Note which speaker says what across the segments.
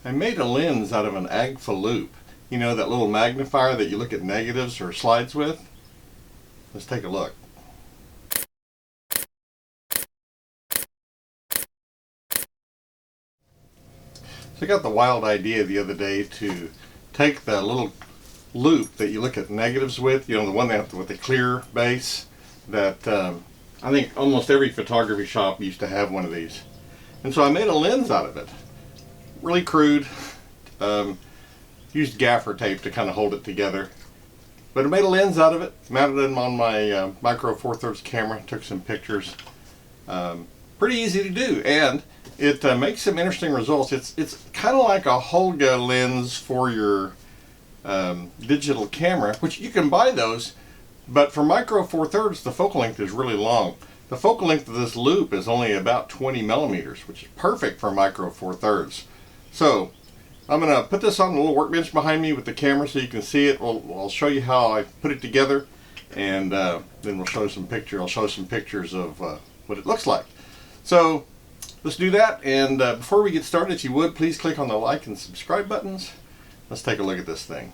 Speaker 1: I made a lens out of an Agfa Loupe. You know, that little magnifier that you look at negatives or slides with? Let's take a look. So I got the wild idea the other day to take the little loupe that you look at negatives with, you know, the one that with the clear base, that I think almost every photography shop used to have one of these. And so I made a lens out of it. Really crude. Used gaffer tape to kind of hold it together. But I made a lens out of it, mounted it on my Micro Four Thirds camera, took some pictures. Pretty easy to do, and it makes some interesting results. It's kind of like a Holga lens for your digital camera, which you can buy those, but for Micro Four Thirds the focal length is really long. The focal length of this loupe is only about 20 millimeters, which is perfect for Micro Four Thirds. So I'm going to put this on the little workbench behind me with the camera so you can see it. I'll show you how I put it together, and then we'll show some pictures. I'll show some pictures of what it looks like. So let's do that, and before we get started, if you would, please click on the like and subscribe buttons. Let's take a look at this thing.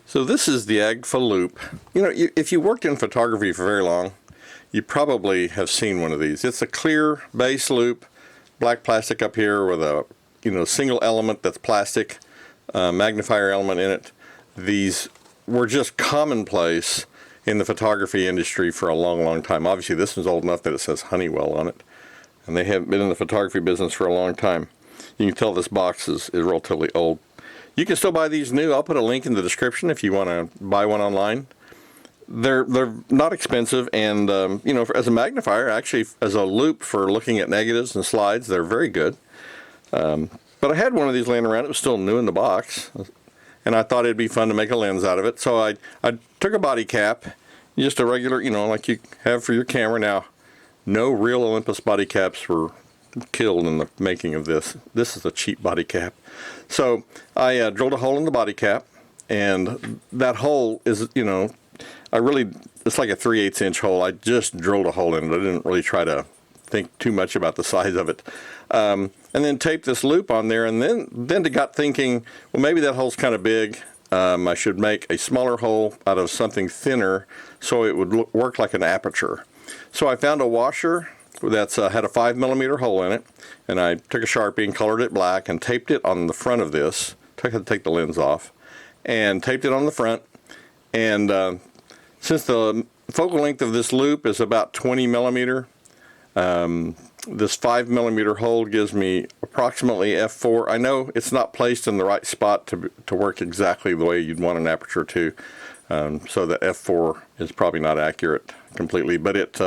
Speaker 1: So this is the Agfa Loupe. You know, if you worked in photography for very long, you probably have seen one of these. It's a clear base loupe, black plastic up here with a single element that's plastic, magnifier element in it. These were just commonplace in the photography industry for a long time. Obviously this one's old enough that it says Honeywell on it, and they have been in the photography business for a long time. You can tell this box is relatively old. You can still buy these new. I'll put a link in the description if you want to buy one online. They're not expensive, and as a magnifier, actually as a loupe for looking at negatives and slides, they're very good. But I had one of these laying around. It was still new in the box, and I thought it'd be fun to make a lens out of it. So I took a body cap, just a regular, like you have for your camera. Now, no real Olympus body caps were killed in the making of this. This is a cheap body cap. So I drilled a hole in the body cap, and that hole is, it's like a 3/8 inch hole. I just drilled a hole in it. I didn't really try to think too much about the size of it. And then taped this loupe on there, and then I got thinking, well, maybe that hole's kind of big. I should make a smaller hole out of something thinner so it would work like an aperture. So I found a washer that's had a 5mm hole in it, and I took a Sharpie and colored it black and taped it on the front of this. I had to take the lens off and taped it on the front. And since the focal length of this loupe is about 20mm, this 5mm hole gives me approximately f4. I know it's not placed in the right spot to work exactly the way you'd want an aperture to, so that f4 is probably not accurate completely, but it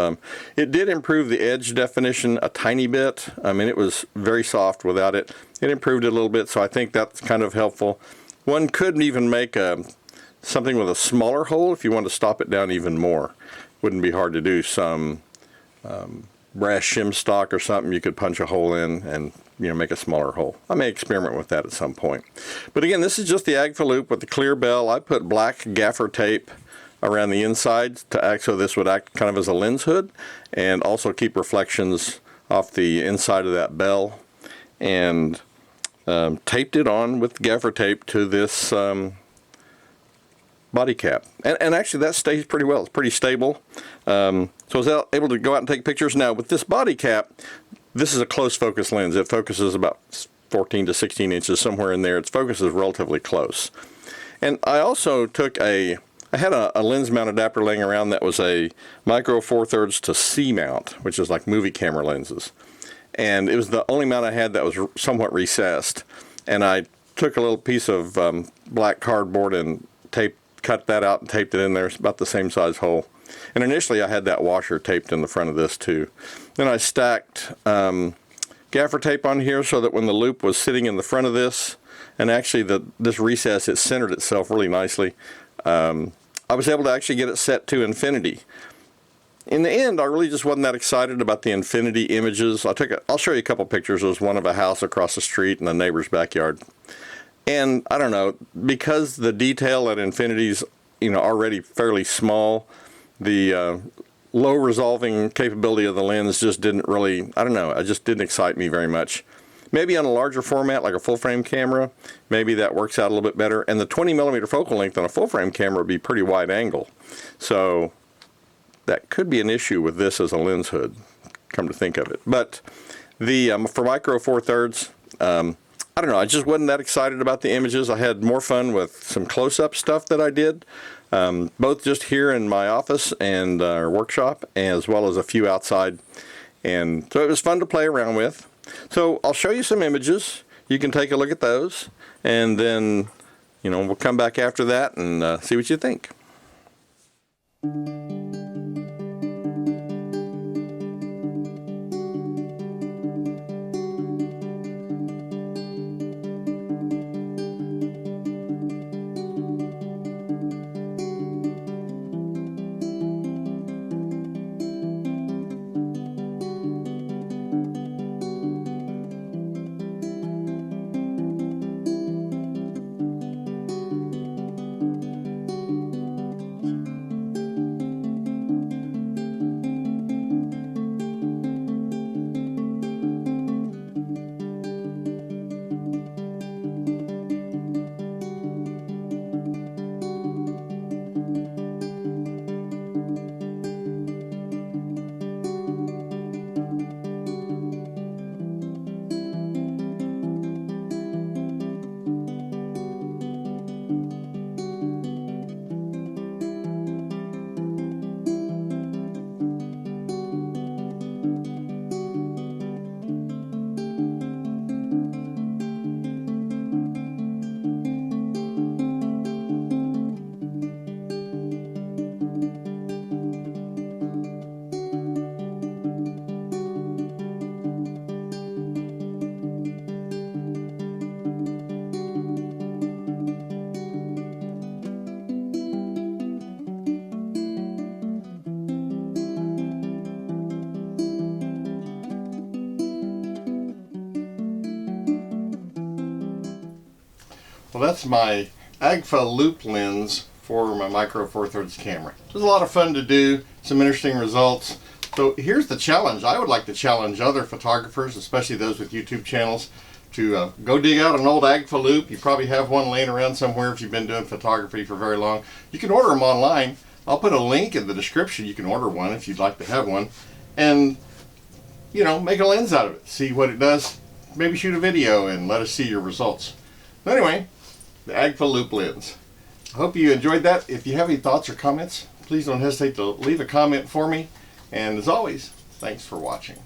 Speaker 1: did improve the edge definition a tiny bit. I mean, it was very soft without it. It improved it a little bit, so I think that's kind of helpful. One could even make something with a smaller hole if you want to stop it down even more. Wouldn't be hard to do. Some brass shim stock or something you could punch a hole in and make a smaller hole. I may experiment with that at some point. But again, this is just the Agfa Loupe with the clear bell. I put black gaffer tape around the inside to act so this would act kind of as a lens hood, and also keep reflections off the inside of that bell, and taped it on with gaffer tape to this body cap, and actually that stays pretty well. It's pretty stable. So I was able to go out and take pictures. Now with this body cap, this is a close focus lens. It focuses about 14 to 16 inches, somewhere in there. Its focus is relatively close. And I also I had a lens mount adapter laying around that was a Micro Four Thirds to C mount, which is like movie camera lenses. And it was the only mount I had that was somewhat recessed. And I took a little piece of black cardboard and cut that out and taped it in there. It's about the same size hole. And initially I had that washer taped in the front of this too. Then I stacked gaffer tape on here so that when the loupe was sitting in the front of this, and actually this recess, it centered itself really nicely. I was able to actually get it set to infinity. In the end, I really just wasn't that excited about the infinity images. I'll show you a couple pictures. There was one of a house across the street in a neighbor's backyard. And I don't know, because the detail at infinity's already fairly small, the low resolving capability of the lens just didn't really, I don't know, it just didn't excite me very much. Maybe on a larger format like a full frame camera, maybe that works out a little bit better. And the 20mm focal length on a full frame camera would be pretty wide angle. So that could be an issue with this as a lens hood, come to think of it. But the for Micro Four Thirds, I don't know, I just wasn't that excited about the images. I had more fun with some close-up stuff that I did, both just here in my office and our workshop, as well as a few outside. And so it was fun to play around with. So I'll show you some images. You can take a look at those, and then, you know, we'll come back after that and see what you think. Well, that's my Agfa Loupe lens for my Micro Four Thirds camera. It was a lot of fun to do, some interesting results. So here's the challenge. I would like to challenge other photographers, especially those with YouTube channels, to go dig out an old Agfa Loupe. You probably have one laying around somewhere if you've been doing photography for very long. You can order them online. I'll put a link in the description. You can order one if you'd like to have one. And, you know, make a lens out of it. See what it does. Maybe shoot a video and let us see your results. So anyway, the Agfa Loupe lens. I hope you enjoyed that. If you have any thoughts or comments, please don't hesitate to leave a comment for me. And as always, thanks for watching.